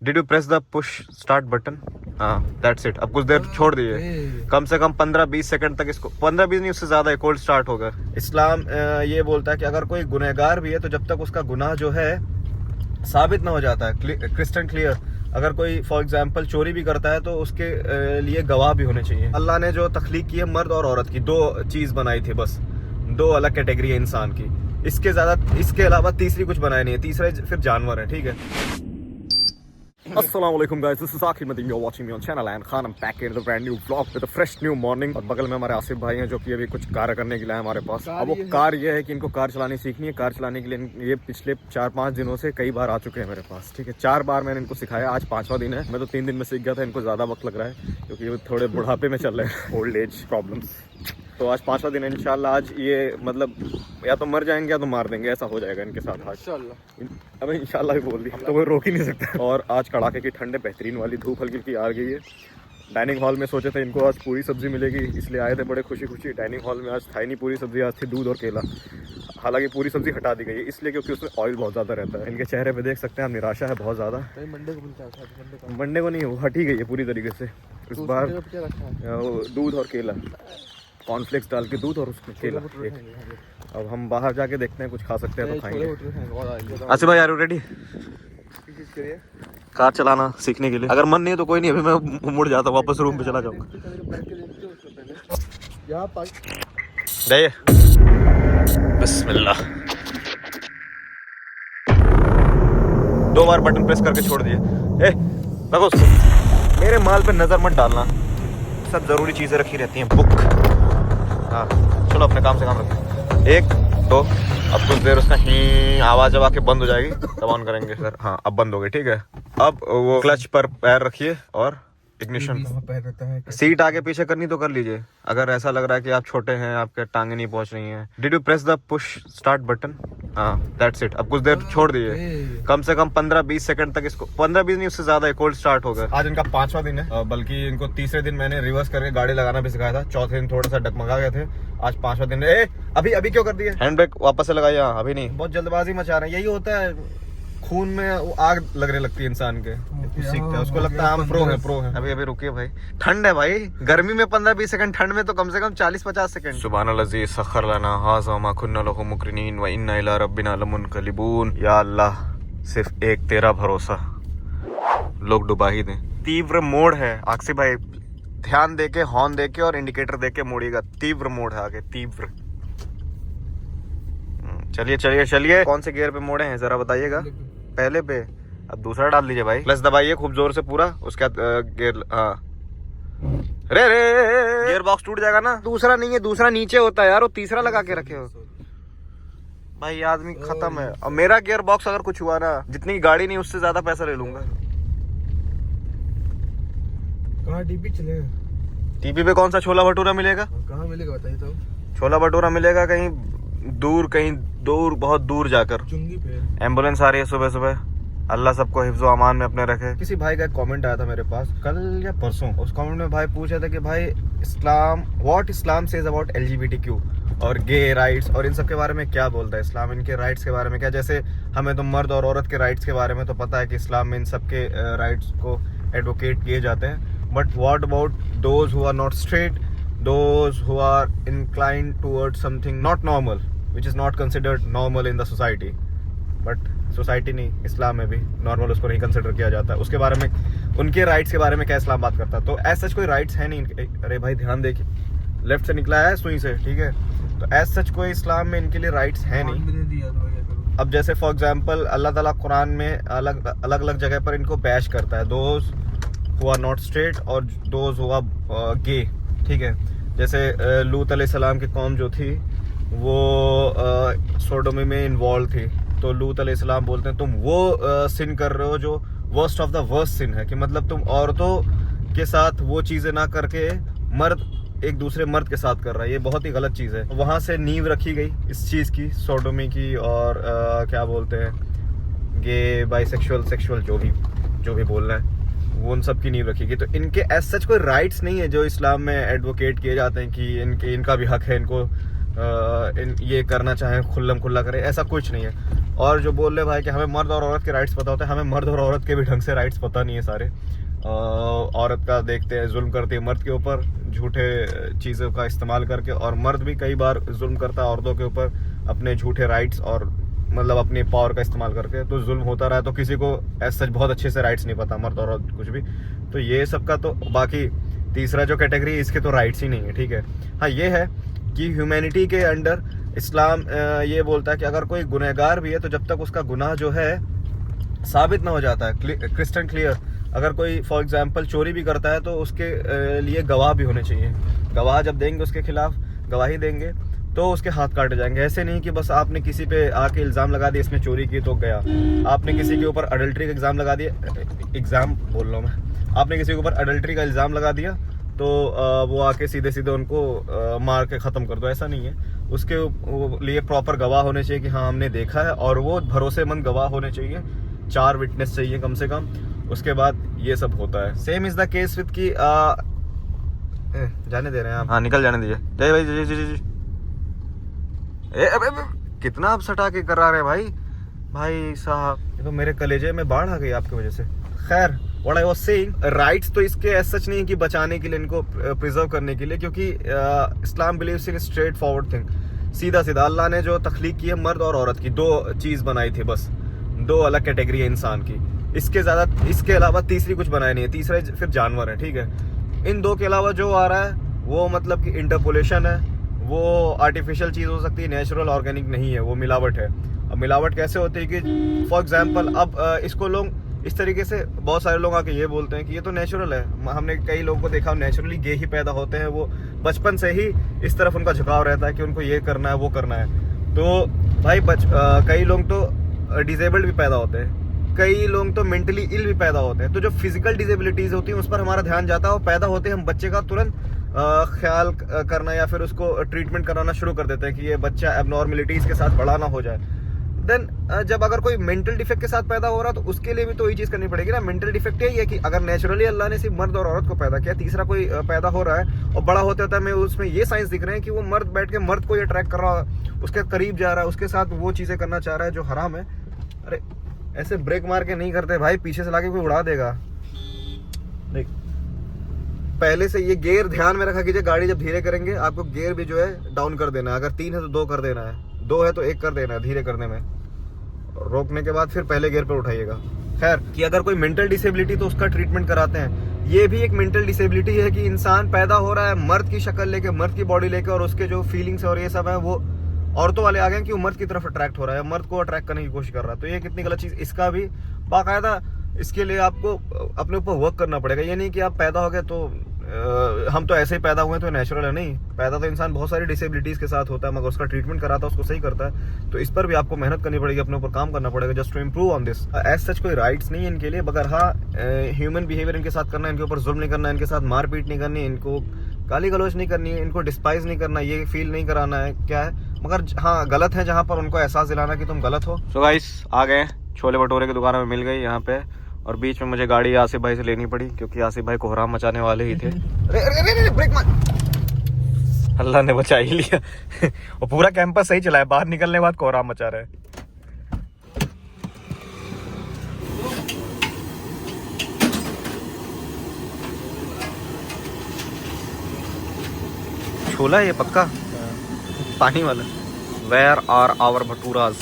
Did you press the push start button? हाँ that's it. अब कुछ देर छोड़ दिए, कम से कम 15-20 सेकंड तक इसको, 15-20 नहीं उससे ज्यादा कोल्ड स्टार्ट होगा। इस्लाम ये बोलता है कि अगर कोई गुनहगार भी है तो जब तक उसका गुनाह जो है साबित ना हो जाता है, क्रिस्टल क्लियर, अगर कोई फॉर एग्जांपल चोरी भी करता है तो उसके लिए गवाह भी होने चाहिए। अल्लाह ने जो तख्लीक की है मर्द और औरत की, दो चीज बनाई थी बस, दो अलग कैटेगरी है इंसान की, इसके अलावा तीसरी कुछ बनाई नहीं है, तीसरा फिर जानवर है। ठीक है। Assalamualaikum guys, this is Akhil Nadeem, you're watching me on channel and Khan, I'm back in the brand new vlog with a fresh new morning। और बगल में हमारे आसिफ भाई हैं जो कि अभी कुछ कार्य करने के लिए हमारे पास। अब वो कार ये है कि इनको कार चलानी सीखनी है। कार चलाने के लिए ये पिछले 4-5 दिनों से कई बार आ चुके हैं मेरे पास। ठीक है, 4 बार मैंने इनको सिखाया, आज 5वां दिन है। मैं तो 3 दिन में सीख गया था, इनको ज़्यादा वक्त लग रहा है क्योंकि वो थोड़े बुढ़ापे में चल रहे हैं, ओल्ड एज प्रॉब्लम्स। तो आज 5वां दिन है इंशाल्लाह। आज ये मतलब या तो मर जाएंगे या तो मार देंगे, ऐसा हो जाएगा इनके साथ आज इंशाल्लाह। अब इंशाल्लाह भी बोल दी, तो कोई रोक ही नहीं सकता। और आज कड़ाके की ठंड है, बेहतरीन वाली धूप हल्की हल्की आ गई है। डाइनिंग हॉल में सोचे थे इनको आज पूरी सब्जी मिलेगी, इसलिए आए थे बड़े खुशी खुशी। डाइनिंग हॉल में आज था ही नहीं पूरी सब्जी, आज थी दूध और केला। हालांकि पूरी सब्जी हटा दी गई है इसलिए क्योंकि उसमें ऑयल बहुत ज़्यादा रहता है। इनके चेहरे पे देख सकते हैं आप, निराशा है बहुत ज़्यादा। मंडे को नहीं, वो हट ही गई है पूरी तरीके से। इस बार दूध और केला, कॉर्नफ्लेक्स डाल के दूध और उसमें केला। अब हम बाहर जाके देखते हैं, कुछ खा सकते हैं तो खाएंगे। अच्छा भाई, आर यू रेडी कार चलाना सीखने के लिए? अगर मन नहीं है तो कोई नहीं, अभी मैं मुड़ जाता हूँ, वापस रूम पे चला जाऊंगा। जाइए, बिस्मिल्लाह। 2 बार बटन प्रेस करके छोड़ दिए। देखो, मेरे माल पे नजर मत डालना, सब जरूरी चीजें रखी रहती हैं। बुक, हाँ चलो अपने काम से काम रखते हैं। 1 2, अब कुछ देर उसका ही आवाज जब आके बंद हो जाएगी तब ऑन करेंगे सर। हाँ अब बंद हो गई, ठीक है। अब वो क्लच पर पैर रखिए और इग्निशन। सीट आगे पीछे करनी तो कर लीजिए, अगर ऐसा लग रहा है कि आप छोटे हैं, आपके टांगे नहीं पहुंच रही हैं। Did you press the push start button? हाँ दैट्स इट। अब कुछ देर छोड़ दिए, कम से कम 15-20 सेकंड तक इसको, 15-20 नहीं उससे ज्यादा कोल्ड स्टार्ट होगा। आज इनका 5वां दिन है, बल्कि इनको तीसरे दिन मैंने रिवर्स करके गाड़ी लगाना भी सिखाया था। चौथे दिन थोड़ा सा डगमगा गए थे, आज 5वां दिन है। अभी क्यों कर दिए? हैंड ब्रेक वापस से लगाइए। हाँ अभी नहीं, बहुत जल्दबाजी मचा रहे हैं। यही होता है, खून में आग लगने लगती है इंसान के, सीखता है, उसको लगता है हम प्रो है। अभी रुकिए भाई, ठंड है भाई, गर्मी में 15-20 सेकंड, ठंड में तो कम से कम 40-50 सेकंड। सुब्हानल्लाज़ी सखर लना हाज़ा मा कुन्ना लहू मुक़रिनीन व इन्ना इला रब्बिना लमुनक़लिबून। या अल्लाह, सिर्फ एक तेरा भरोसा, लोग डुबा ही दें। तीव्र मोड़ है आक्सी भाई, ध्यान देके, हॉर्न देके और इंडिकेटर देके मोड़िएगा। तीव्र मोड़ है आगे, तीव्र। चलिए। कौन से गियर पे मोड़े हैं जरा बताइएगा? पहले पे। अब दूसरा डाल दीजिए भाई, प्लस दबाइए खूब जोर से पूरा, उसके बाद गियर। हाँ रे गियर बॉक्स टूट जाएगा ना। दूसरा नहीं है, दूसरा नीचे होता है यार, वो तीसरा लगा के रखे हो भाई। आदमी खत्म है। और मेरा गियर बॉक्स अगर कुछ हुआ ना, जितनी गाड़ी नहीं उससे ज्यादा पैसा ले लूंगा। टीपी पे कौन सा छोला भटूरा मिलेगा? कहाँ मिलेगा बताइए तो। छोला भटूरा मिलेगा कहीं दूर, बहुत दूर जाकर। एम्बुलेंस आ रही है सुबह सुबह, अल्लाह सबको हिफ्ज़ो अमान में अपने रखे। किसी भाई का एक कमेंट आया था मेरे पास कल या परसों, उस कमेंट में भाई पूछा था कि भाई what Islam says about LGBTQ और गे राइट्स और इन सब के बारे में क्या बोलता है इस्लाम, इनके राइट्स के बारे में क्या। जैसे हमें तो मर्द और औरत के राइट्स के बारे में तो पता है कि इस्लाम में इन सब के राइट्स को एडवोकेट किए जाते हैं, but what about those who are not straight, those who are inclined towards something not normal, which is not considered normal in the society, but society नहीं, इस्लाम में भी नॉर्मल उसको नहीं कंसिडर किया जाता। उसके बारे में, उनके राइट्स के बारे में क्या इस्लाम बात करता है? तो एज सच कोई राइट्स है नहीं। अरे भाई ध्यान देखिए, लेफ्ट से निकला है सुई से, ठीक है। तो एज सच कोई इस्लाम में इनके लिए राइट्स है नहीं। अब जैसे फॉर एग्जाम्पल अल्लाह ताला कुरान में अलग अलग जगह पर इनको बैश करता है, those who are not straight और दोज हु आर गे, ठीक है। जैसे लूत अलैहिस्सलाम की कौम जो थी वो सोडोमी में इन्वॉल्व थी, तो लूत अलैहिस्सलाम बोलते हैं तुम वो सिन कर रहे हो जो वर्स्ट ऑफ द वर्स्ट सिन है, कि मतलब तुम औरतों के साथ वो चीज़ें ना करके मर्द एक दूसरे मर्द के साथ कर रहा है, ये बहुत ही गलत चीज़ है। वहाँ से नींव रखी गई इस चीज़ की, सोडोमी की और क्या बोलते हैं गे बाइसेक्सुअल सेक्सुअल जो भी बोलना है, वो उन सब की नींव रखी गई। तो इनके एज सच कोई राइट्स नहीं है जो इस्लाम में एडवोकेट किए जाते हैं कि इनका भी हक है, इनको ये करना चाहें खुल्लम खुल्ला करें, ऐसा कुछ नहीं है। और जो बोल रहे भाई कि हमें मर्द और औरत के राइट्स पता होते हैं, हमें मर्द और औरत के भी ढंग से राइट्स पता नहीं है सारे। औरत का देखते हैं जुल्म करती है मर्द के ऊपर झूठे चीज़ों का इस्तेमाल करके, और मर्द भी कई बार जुल्म करता है औरतों के ऊपर अपने झूठे राइट्स और मतलब अपनी पावर का इस्तेमाल करके। तो जुल्म होता रहा, तो किसी को ऐसा सच बहुत अच्छे से राइट्स नहीं पता, मर्द औरत कुछ भी। तो ये सब का तो बाकी तीसरा जो कैटेगरी इसके तो राइट्स ही नहीं है, ठीक है। हाँ ये है कि ह्यूमैनिटी के अंडर इस्लाम ये बोलता है कि अगर कोई गुनहगार भी है तो जब तक उसका गुनाह जो है साबित ना हो जाता है क्रिस्टल क्लियर, अगर कोई फॉर एग्जांपल चोरी भी करता है तो उसके लिए गवाह भी होने चाहिए। गवाह जब देंगे उसके खिलाफ गवाही देंगे तो उसके हाथ काटे जाएंगे। ऐसे नहीं कि बस आपने किसी पे आके इल्ज़ाम लगा दिया इसने चोरी की तो गया, आपने किसी के ऊपर अडल्ट्री का इल्ज़ाम लगा दिया, एग्ज़ाम बोल रहा हूँ मैं, आपने किसी के ऊपर अडल्ट्री का इल्ज़ाम लगा दिया तो वो आके सीधे सीधे उनको मार के ख़त्म कर दो, ऐसा नहीं है। उसके लिए प्रॉपर गवाह होने चाहिए कि हाँ हमने देखा है, और वो भरोसेमंद गवाह होने चाहिए, 4 विटनेस चाहिए कम से कम। उसके बाद ये सब होता है। Same is the case with की जाने दे रहे हैं आप, हाँ निकल जाने दीजिए। जय भाई जय जय जय। कितना आप सटा के करा रहे भाई, भाई साहब ये तो मेरे कलेजे में बाढ़ आ गई आपकी वजह से। खैर what I was saying, rights तो इसके ऐसा सच नहीं है कि बचाने के लिए, इनको प्रिजर्व करने के लिए, क्योंकि Islam believes in straight forward thing, सीधा सीधा। अल्लाह ने जो तख्लीक की है मर्द और औरत की, 2 चीज़ बनाई थी बस, 2 अलग कैटेगरी है इंसान की, इसके अलावा तीसरी कुछ बनाई नहीं है। तीसरा फिर जानवर है, ठीक है। इन 2 के अलावा जो आ रहा है वो मतलब कि इंटरपोलेशन है, वो आर्टिफिशियल चीज़ हो सकती है, नेचुरल ऑर्गेनिक नहीं है, वो मिलावट है। अब मिलावट कैसे होती है कि फॉर एग्जांपल अब इसको लोग इस तरीके से, बहुत सारे लोग आके ये बोलते हैं कि ये तो नेचुरल है। हमने कई लोगों को देखा नेचुरली गे ही पैदा होते हैं, वो बचपन से ही इस तरफ उनका झुकाव रहता है कि उनको ये करना है वो करना है। तो भाई कई लोग तो डिसेबल्ड भी पैदा होते हैं, कई लोग तो मेंटली इल भी पैदा होते हैं। तो जो फिजिकल डिसेबिलिटीज होती हैं उस पर हमारा ध्यान जाता है, और पैदा होते हम बच्चे का तुरंत ख्याल करना या फिर उसको ट्रीटमेंट कराना शुरू कर देते हैं कि ये बच्चा एबनॉर्मलिटीज के साथ बड़ा ना हो जाए। देन जब अगर कोई मेंटल डिफेक्ट के साथ पैदा हो रहा तो उसके लिए भी तो यही चीज़ करनी पड़ेगी ना। मेंटल डिफेक्ट यही है कि अगर नेचुरली अल्लाह ने सिर्फ मर्द और औरत को पैदा किया, तीसरा कोई पैदा हो रहा है और बड़ा होते होता है हमें उसमें ये साइंस दिख रहे हैं कि वो मर्द बैठ के मर्द को ही अट्रैक्ट कर रहा है, उसके करीब जा रहा है, उसके साथ वो चीज़ें करना चाह रहा है जो हराम है। अरे ऐसे ब्रेक मार के नहीं करते भाई, पीछे से लाके कोई उड़ा देगा। देख पहले से ये गियर ध्यान में रखा कीजिए, गाड़ी जब धीरे करेंगे आपको गियर भी जो है डाउन कर देना है। अगर 3 है तो 2 कर देना है, 2 है तो 1 कर देना है धीरे करने में, रोकने के बाद फिर पहले गियर पर उठाइएगा। खैर कि अगर कोई मेंटल डिसेबिलिटी तो उसका ट्रीटमेंट कराते हैं। ये भी एक मेंटल डिसेबिलिटी है कि इंसान पैदा हो रहा है मर्द की शक्ल लेके, मर्द की बॉडी लेके, और उसके जो फीलिंग्स और ये सब है वो औरतों वाले आ गए कि वो मर्द की तरफ अट्रैक्ट हो रहा है, मर्द को अट्रैक्ट करने की कोशिश कर रहा है। तो ये कितनी गलत चीज़। इसका भी बाकायदा इसके लिए आपको अपने ऊपर वर्क करना पड़ेगा। ये नहीं कि आप पैदा हो गए तो हम तो ऐसे ही पैदा हुए तो नेचुरल है, नहीं। पैदा तो इंसान बहुत सारी डिसेबिलिटीज़ के साथ होता है, मगर उसका ट्रीटमेंट कराता है, उसको सही करता है। तो इस पर भी आपको मेहनत करनी पड़ेगी, अपने ऊपर काम करना पड़ेगा just to improve on this. As such कोई राइट्स नहीं है इनके लिए, मगर हाँ ह्यूमन बिहेवियर इनके साथ करना है, इनके ऊपर जुल्म नहीं करना है, इनके साथ मारपीट नहीं करनी, इनको गाली गलौज नहीं करनी है, इनको डिस्पाइज नहीं करना, ये फील नहीं कराना है क्या है। मगर हाँ गलत है जहाँ पर उनको एहसास दिलाना कि तुम गलत हो। सो गाइस आ गए, छोले भटूरे की दुकान में मिल गई यहाँ पे, और बीच में मुझे गाड़ी आसिफ भाई से लेनी पड़ी क्योंकि आसिफ भाई कोहराम मचाने वाले ही थे। अरे ब्रेक मार, अल्लाह ने बचा ही लिया। और पूरा कैंपस सही चला है, बाहर निकलने के बाद कोहराम मचा रहे। छोला है ये पक्का पानी वाला। Where are our bhaturas.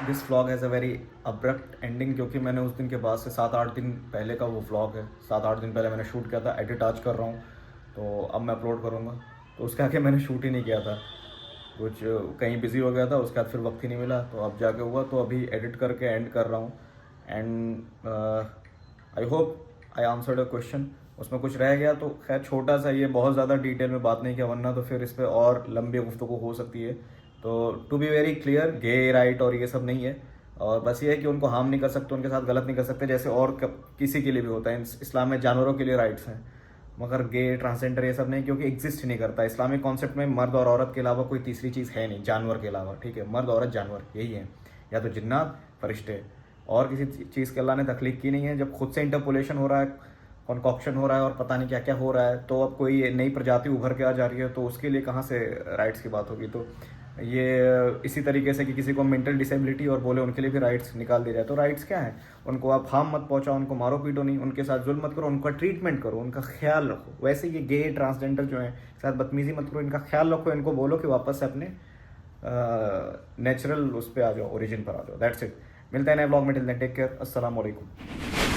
This vlog has a very abrupt ending, क्योंकि मैंने उस दिन के बाद से 7-8 दिन पहले का वो व्लॉग है, 7-8 दिन पहले मैंने शूट किया था। एडिट आज कर रहा हूँ तो अब मैं अपलोड करूँगा। तो उसके आगे मैंने शूट ही नहीं किया था, कुछ कहीं बिजी हो गया था, उसके बाद फिर वक्त ही नहीं मिला, तो अब जाके हुआ। तो अभी एडिट करके एंड कर रहा हूँ। And I hope I answered a question. उसमें कुछ रह गया तो खैर छोटा सा, ये बहुत ज़्यादा डिटेल में बात नहीं किया, वरना तो फिर इस पर और लंबी गुफ्तगू हो सकती है। तो to be very clear, gay right और ये सब नहीं है, और बस ये है कि उनको हार्म नहीं कर सकते, उनके साथ गलत नहीं कर सकते, जैसे और किसी के लिए भी होता है। इस्लाम में जानवरों के लिए राइट्स हैं, मगर गे ट्रांसजेंडर ये सब नहीं, क्योंकि एग्जिस्ट नहीं करता इस्लामिक कॉन्सेप्ट में। मर्द और औरत के अलावा कोई तीसरी चीज़ है नहीं जानवर के अलावा, ठीक है। मर्द औरत जानवर यही है, या तो जिन्नात फरिश्ते, और किसी चीज़ के अल्लाह ने तख्लीक की नहीं है। जब खुद से इंटरपोलेशन हो रहा है, कॉन्कॉक्शन हो रहा है और पता नहीं क्या क्या हो रहा है, तो अब कोई नई प्रजाति उभर के आ जा रही है, तो उसके लिए कहाँ से राइट्स की बात होगी। तो ये इसी तरीके से कि किसी को मेंटल डिसेबिलिटी और बोले उनके लिए भी राइट्स निकाल दिया जाए। तो राइट्स क्या है? उनको आप हार्म मत पहुंचाओ, उनको मारो पीटो नहीं, उनके साथ जुल्म मत करो, उनका ट्रीटमेंट करो, उनका ख्याल रखो। वैसे ये गे ट्रांसजेंडर जो है साथ बदतमीजी मत करो, इनका ख्याल रखो, इनको बोलो कि वापस से अपने नेचुरल उस पर आ जाओ, ओरिजिन पर आ जाओ। That's it. मिलते हैं नए ब्लॉग में, टिल देन टेक केयर, अस्सलाम वालेकुम।